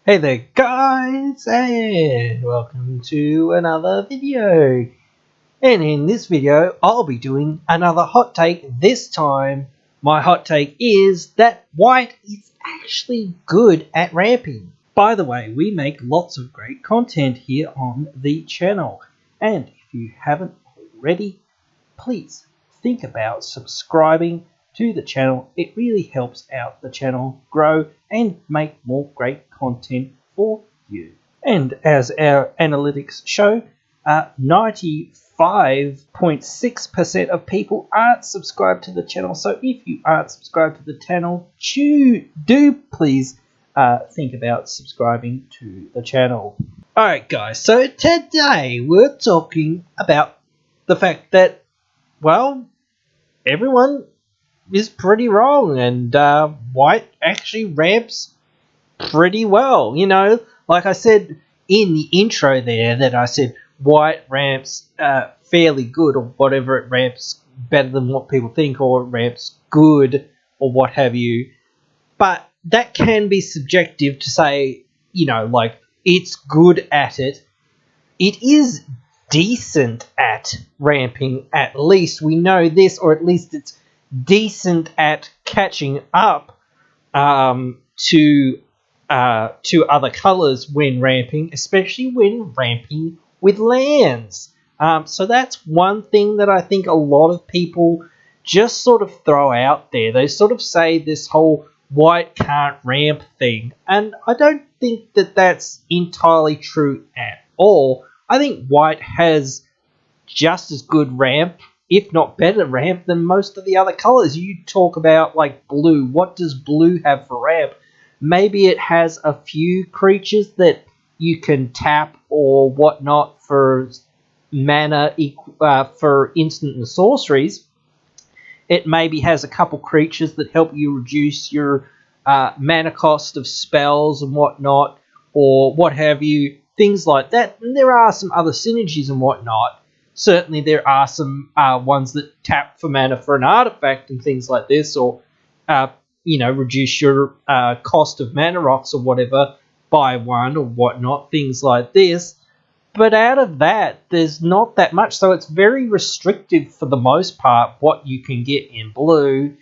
Hey there guys, and welcome to another video. And in this video I'll be doing another hot take. This time my hot take is that white is actually good at ramping. By the way, we make lots of great content here on the channel, and if you haven't already, please think about subscribing to the channel. It really helps out the channel grow and make more great content for you. And as our analytics show, 95.6% of people aren't subscribed to the channel. So if you aren't subscribed to the channel, do please think about subscribing to the channel. Alright guys, so today we're talking about the fact that, well, everyone is pretty wrong, and white actually ramps pretty well. You know, like I said in the intro there, that I said white ramps fairly good, or whatever, it ramps better than what people think, or it ramps good, or what have you. But that can be subjective to say, you know, like, it's good at it. It is decent at ramping, at least we know this, or at least it's decent at catching up to other colors when ramping, especially when ramping with lands. So that's one thing that I think a lot of people just sort of throw out there. They sort of say this whole white can't ramp thing, and I don't think that that's entirely true at all. I think white has just as good ramp, if not better ramp, than most of the other colors. You talk about like blue. What does blue have for ramp? Maybe it has a few creatures that you can tap or whatnot for mana, for instant and sorceries. It maybe has a couple creatures that help you reduce your mana cost of spells and whatnot, or what have you, things like that. And there are some other synergies and whatnot. Certainly there are some ones that tap for mana for an artifact and things like this, or reduce your cost of mana rocks or whatever by one or whatnot, things like this. But out of that, there's not that much, so it's very restrictive for the most part what you can get in blue.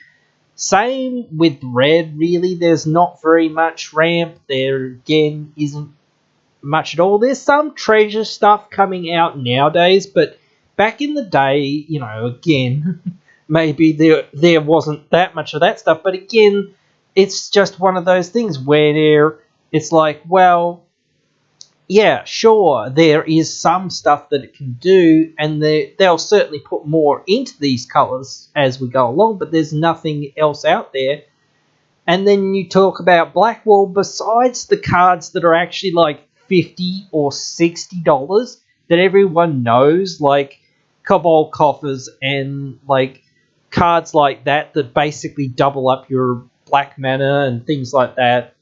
Same with red, really. There's not very much ramp. There, again, isn't much at all. There's some treasure stuff coming out nowadays, but back in the day, you know, again, maybe there wasn't that much of that stuff. But again, it's just one of those things where it's like, well, yeah, sure, there is some stuff that it can do, and they'll certainly put more into these colours as we go along, but there's nothing else out there. And then you talk about black. Well, besides the cards that are actually like $50 or $60 that everyone knows, like Cobalt Coffers and like cards like that basically double up your black mana and things like that,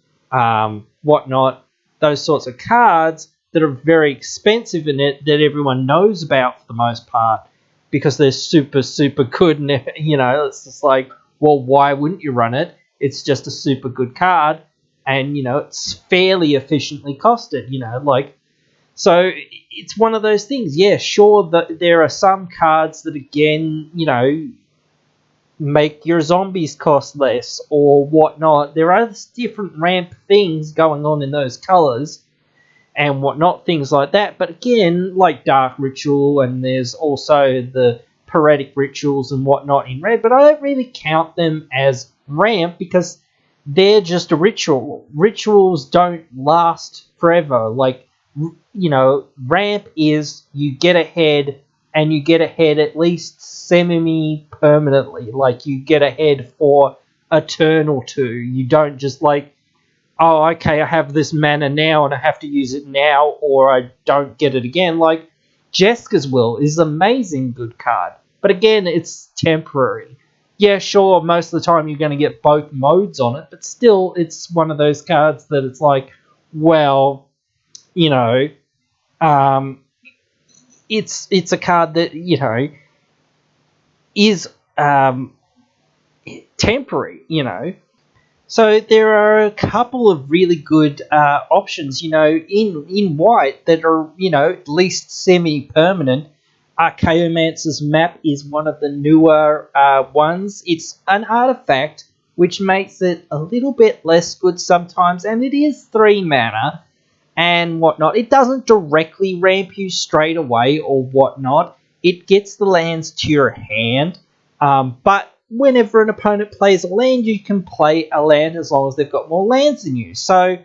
whatnot, those sorts of cards that are very expensive in it, that everyone knows about for the most part because they're super, super good. And, you know, it's just like, well, why wouldn't you run it? It's just a super good card, and, you know, it's fairly efficiently costed, you know, like, so it's one of those things. Yeah, sure, that there are some cards that, again, you know, make your zombies cost less or whatnot. There are different ramp things going on in those colors and whatnot, things like that. But again, like Dark Ritual, and there's also the Paretic Rituals and whatnot in red, but I don't really count them as ramp because they're just a ritual. Rituals don't last forever. Like, you know, ramp is you get ahead, and you get ahead at least semi-permanently. Like, you get ahead for a turn or two. You don't just like, oh, okay, I have this mana now and I have to use it now, or I don't get it again. Like, Jeska's Will is an amazing good card, but again, it's temporary. Yeah, sure, most of the time you're going to get both modes on it, but still, it's one of those cards that it's like, well, you know, it's a card that, you know, is temporary, you know. So there are a couple of really good options, in white that are, at least semi-permanent. Archaeomancer's Map is one of the newer ones. It's an artifact which makes it a little bit less good sometimes, and it is 3 mana and whatnot. It doesn't directly ramp you straight away or whatnot. It gets the lands to your hand, but whenever an opponent plays a land, you can play a land as long as they've got more lands than you. So,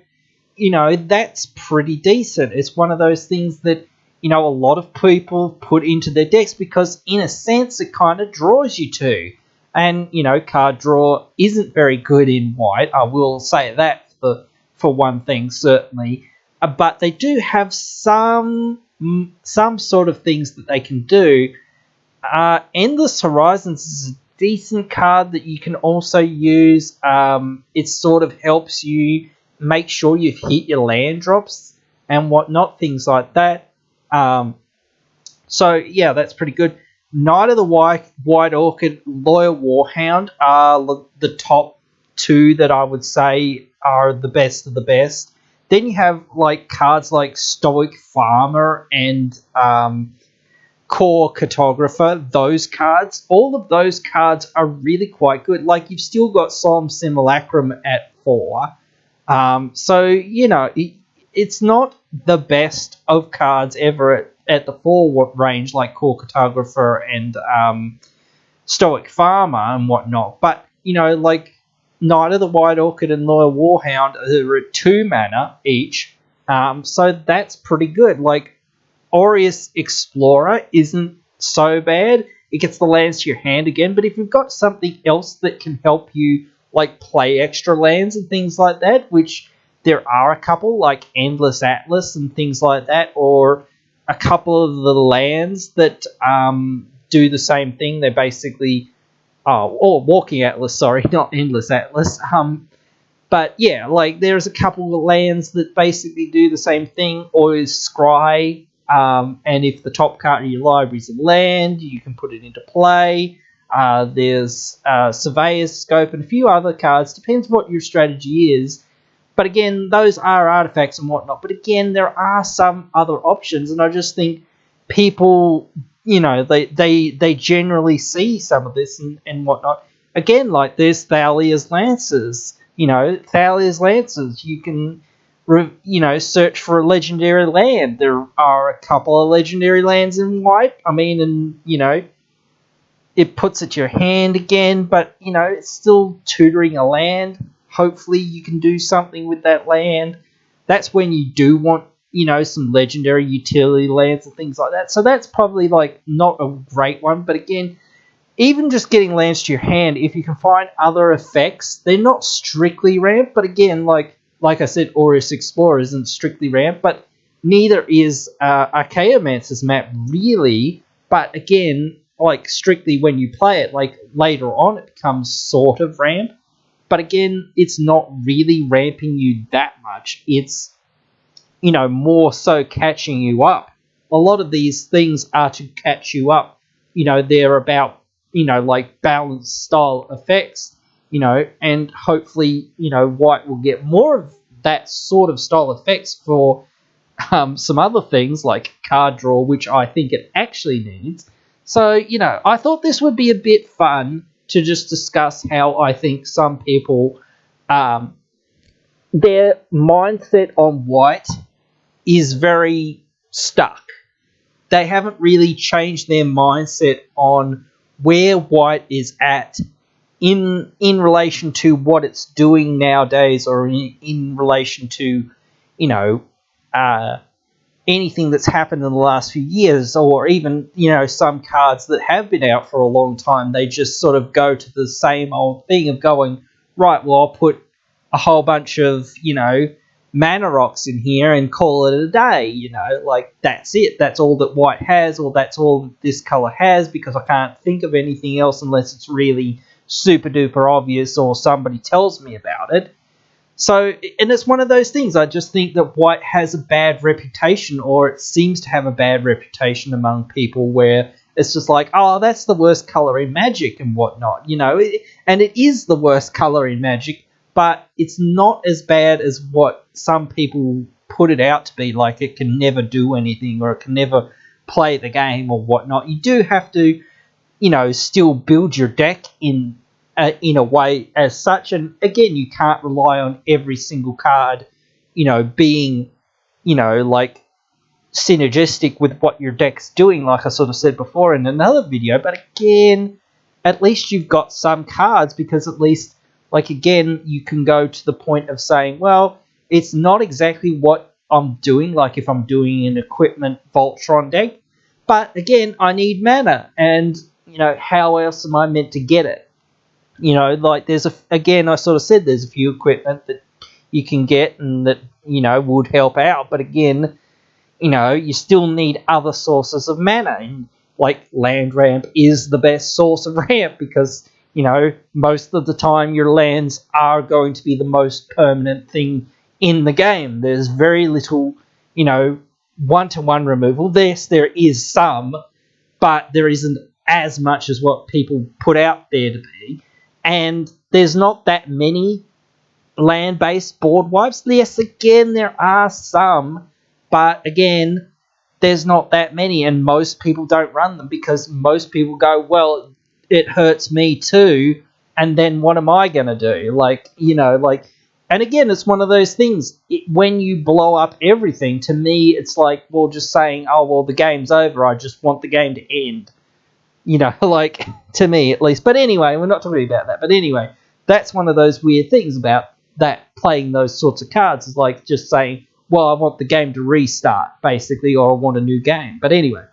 that's pretty decent. It's one of those things that, a lot of people put into their decks because, in a sense, it kind of draws you to. And, card draw isn't very good in white. I will say that for one thing, certainly. But they do have some sort of things that they can do. Endless Horizons is a decent card that you can also use. It sort of helps you make sure you've hit your land drops and whatnot, things like that. So yeah, that's pretty good. Knight of the White Orchid, Loyal Warhound are the top 2 that I would say are the best of the best. Then you have cards like Stoic Farmer and Core Cartographer. Those cards, all of those cards are really quite good. You've still got Solemn Simulacrum at 4. So it's not the best of cards ever at the 4 range, like Core Cartographer and Stoic Farmer and whatnot. But Knight of the White Orchid and Loyal Warhound are at 2 mana each. So that's pretty good. Aureus Explorer isn't so bad. It gets the lands to your hand again, but if you've got something else that can help you play extra lands and things like that, which there are a couple, like Endless Atlas and things like that, or a couple of the lands that do the same thing. They basically... Walking Atlas, sorry, not Endless Atlas. But yeah, there's a couple of lands that basically do the same thing, or is Scry, and if the top card in your library is a land, you can put it into play. There's Surveyor's Scope and a few other cards, depends what your strategy is. But again, those are artifacts and whatnot. But again, there are some other options, and I just think people... they generally see some of this and whatnot. Again, there's Thalia's Lancers. Thalia's Lancers. You can, search for a legendary land. There are a couple of legendary lands in white. It puts it to your hand again, but, it's still tutoring a land. Hopefully you can do something with that land. That's when you do want some legendary utility lands and things like that. So that's probably not a great one. But again, even just getting lands to your hand, if you can find other effects, they're not strictly ramp. But again, like I said, Aureus Explorer isn't strictly ramp, but neither is Archaeomancer's Map really. But again, strictly when you play it, later on it becomes sort of ramp. But again, it's not really ramping you that much. It's more so catching you up. A lot of these things are to catch you up. They're about, balanced style effects, and hopefully, white will get more of that sort of style effects for some other things like card draw, which I think it actually needs. So, I thought this would be a bit fun to just discuss how I think some people, their mindset on white is very stuck. They haven't really changed their mindset on where white is at in relation to what it's doing nowadays, or in relation to anything that's happened in the last few years, or even some cards that have been out for a long time. They just sort of go to the same old thing of going, right, well, I'll put a whole bunch of mana rocks in here and call it a day. That's it. That's all that white has, or that's all that this color has, because I can't think of anything else unless it's really super duper obvious or somebody tells me about it. So, and it's one of those things. I just think that white has a bad reputation, or it seems to have a bad reputation among people, where it's just oh, that's the worst color in Magic and whatnot, and it is the worst color in Magic. but it's not as bad as what some people put it out to be, like it can never do anything or it can never play the game or whatnot. You do have to, still build your deck in a way as such. And again, you can't rely on every single card, being, like synergistic with what your deck's doing, like I sort of said before in another video. But again, at least you've got some cards, because at least, like, again, you can go to the point of saying, well, it's not exactly what I'm doing, like if I'm doing an equipment Voltron deck, but again, I need mana, and, how else am I meant to get it? Like again, I sort of said there's a few equipment that you can get and that, would help out, but again, you still need other sources of mana. And like land ramp is the best source of ramp, because, most of the time your lands are going to be the most permanent thing in the game. There's very little, one-to-one removal. There is some, but there isn't as much as what people put out there to be. And there's not that many land-based board wipes. Yes, again, there are some, but again, there's not that many, and most people don't run them because most people go, well, it hurts me too, and then what am I going to do? And again, it's one of those things. When you blow up everything, to me, it's like, well, just saying, oh, well, the game's over. I just want the game to end. Like, to me at least. But anyway, we're not talking about that. But anyway, that's one of those weird things about that, playing those sorts of cards, is like just saying, well, I want the game to restart, basically, or I want a new game. But anyway,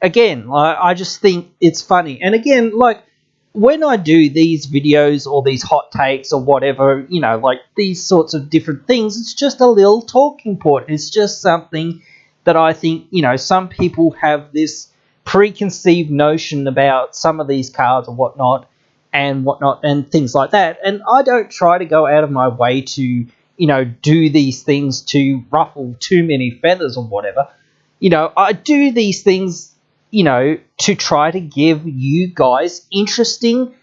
again, I just think it's funny. And again, like, when I do these videos or these hot takes or whatever, like these sorts of different things, it's just a little talking point. It's just something that I think, some people have this preconceived notion about some of these cards or whatnot and things like that. And I don't try to go out of my way to, do these things to ruffle too many feathers or whatever. I do these things, to try to give you guys interesting,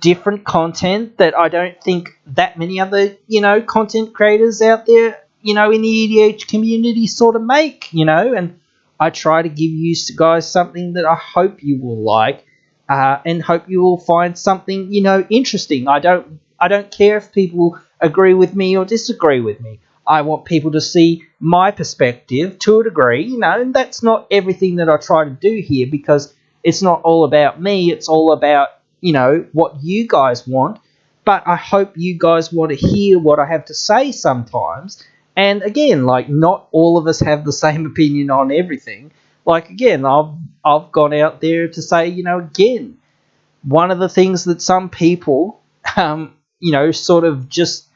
different content that I don't think that many other, content creators out there, in the EDH community sort of make, and I try to give you guys something that I hope you will like, and hope you will find something, interesting. I don't care if people agree with me or disagree with me. I want people to see my perspective to a degree, and that's not everything that I try to do here, because it's not all about me. It's all about, what you guys want. But I hope you guys want to hear what I have to say sometimes. And again, like, not all of us have the same opinion on everything. Like, again, I've gone out there to say, again, one of the things that some people, sort of just,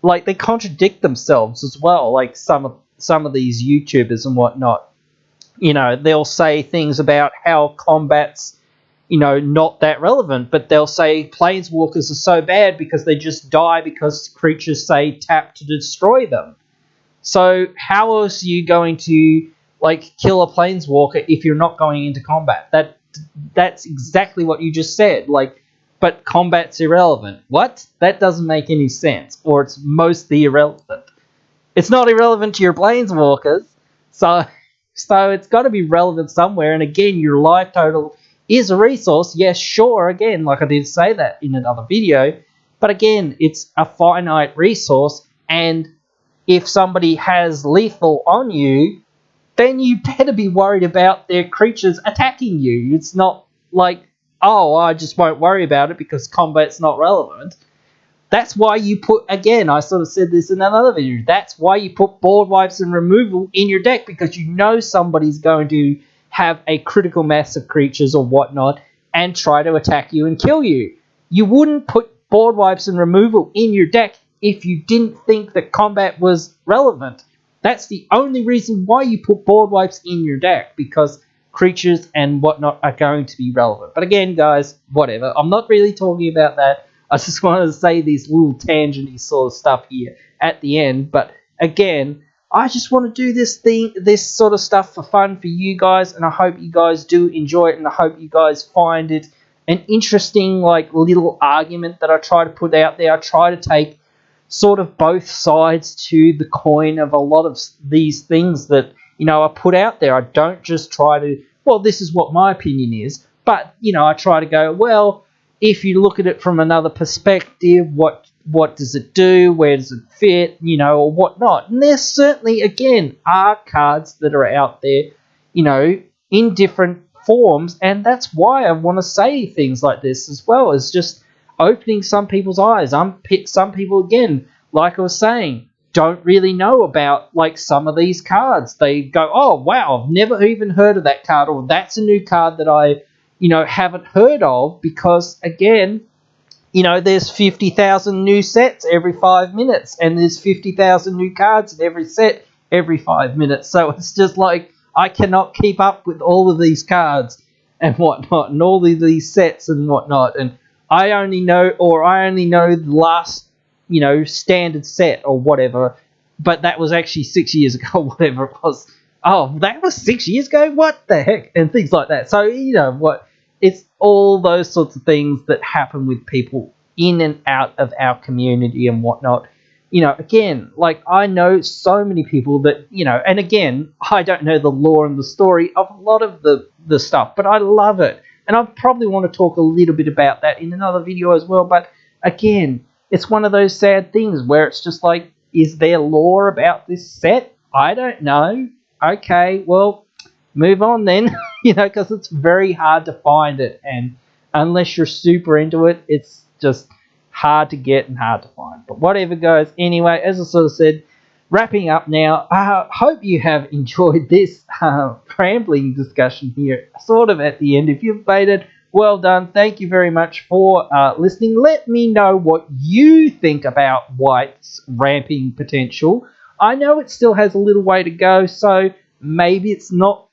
like, they contradict themselves as well. Like some of these YouTubers and whatnot, they'll say things about how combat's, not that relevant, but they'll say planeswalkers are so bad because they just die because creatures say tap to destroy them. So how else are you going to, like, kill a planeswalker if you're not going into combat? That's exactly what you just said. Like, but combat's irrelevant. What? That doesn't make any sense. Or it's mostly irrelevant. It's not irrelevant to your planeswalkers, so it's got to be relevant somewhere. And again, your life total is a resource. Yes, sure, again, like I did say that in another video. But again, it's a finite resource, and if somebody has lethal on you, then you better be worried about their creatures attacking you. It's not like, oh, I just won't worry about it because combat's not relevant. That's why you put, again, I sort of said this in another video, that's why you put board wipes and removal in your deck, because you know somebody's going to have a critical mass of creatures or whatnot and try to attack you and kill you. You wouldn't put board wipes and removal in your deck if you didn't think that combat was relevant. That's the only reason why you put board wipes in your deck, because creatures and whatnot are going to be relevant. But again, guys, whatever. I'm not really talking about that. I just wanted to say these little tangenty sort of stuff here at the end. But again, I just want to do this sort of stuff for fun for you guys, and I hope you guys do enjoy it, and I hope you guys find it an interesting like little argument that I try to put out there. I try to take sort of both sides to the coin of a lot of these things that, you know, I put out there. I don't just try to, well, this is what my opinion is, but, you know, I try to go, well, if you look at it from another perspective, what does it do? Where does it fit? You know, or whatnot. And there certainly, again, are cards that are out there, you know, in different forms, and that's why I want to say things like this as well, as just opening some people's eyes. Some people, again, like I was saying, don't really know about like some of these cards. They go, oh wow, I've never even heard of that card, or that's a new card that I, you know, haven't heard of, because again, you know, there's 50,000 new sets every 5 minutes, and there's 50,000 new cards in every set every 5 minutes. So it's just like I cannot keep up with all of these cards and whatnot, and all of these sets and whatnot. And I only know the last, you know, standard set or whatever, but that was actually 6 years ago, whatever it was. Oh, that was 6 years ago? What the heck? And things like that. So, you know, it's all those sorts of things that happen with people in and out of our community and whatnot. You know, again, like I know so many people that, you know, and again, I don't know the lore and the story of a lot of the stuff, but I love it. And I probably want to talk a little bit about that in another video as well. But again, it's one of those sad things where it's just like, is there lore about this set? I don't know. Okay, well, move on then, you know, because it's very hard to find it, and unless you're super into it, it's just hard to get and hard to find. But whatever goes. Anyway, as I sort of said, wrapping up now, I hope you have enjoyed this rambling discussion here, sort of at the end. If you've made it, well done. Thank you very much for listening. Let me know what you think about White's ramping potential. I know it still has a little way to go, so maybe it's not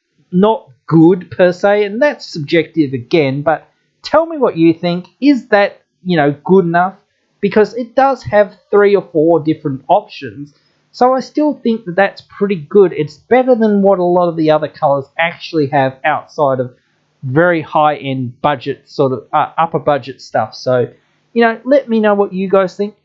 good per se, and that's subjective again, but tell me what you think. Is that, you know, good enough? Because it does have 3 or 4 different options, so I still think that that's pretty good. It's better than what a lot of the other colors actually have outside of very high-end budget, sort of upper budget stuff. So, you know, let me know what you guys think.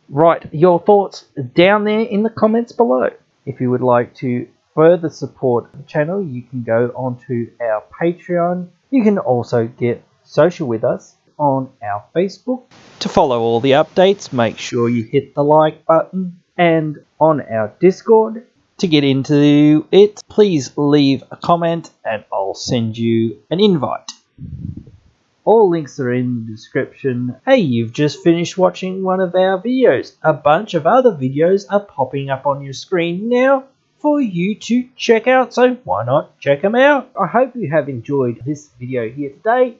Write your thoughts down there in the comments below. If you would like to further support the channel, you can go onto our Patreon. You can also get social with us on our Facebook. To follow all the updates, make sure you hit the like button, and on our Discord. To get into it, please leave a comment and I'll send you an invite. All links are in the description. Hey, you've just finished watching one of our videos. A bunch of other videos are popping up on your screen now for you to check out, so why not check them out? I hope you have enjoyed this video here today.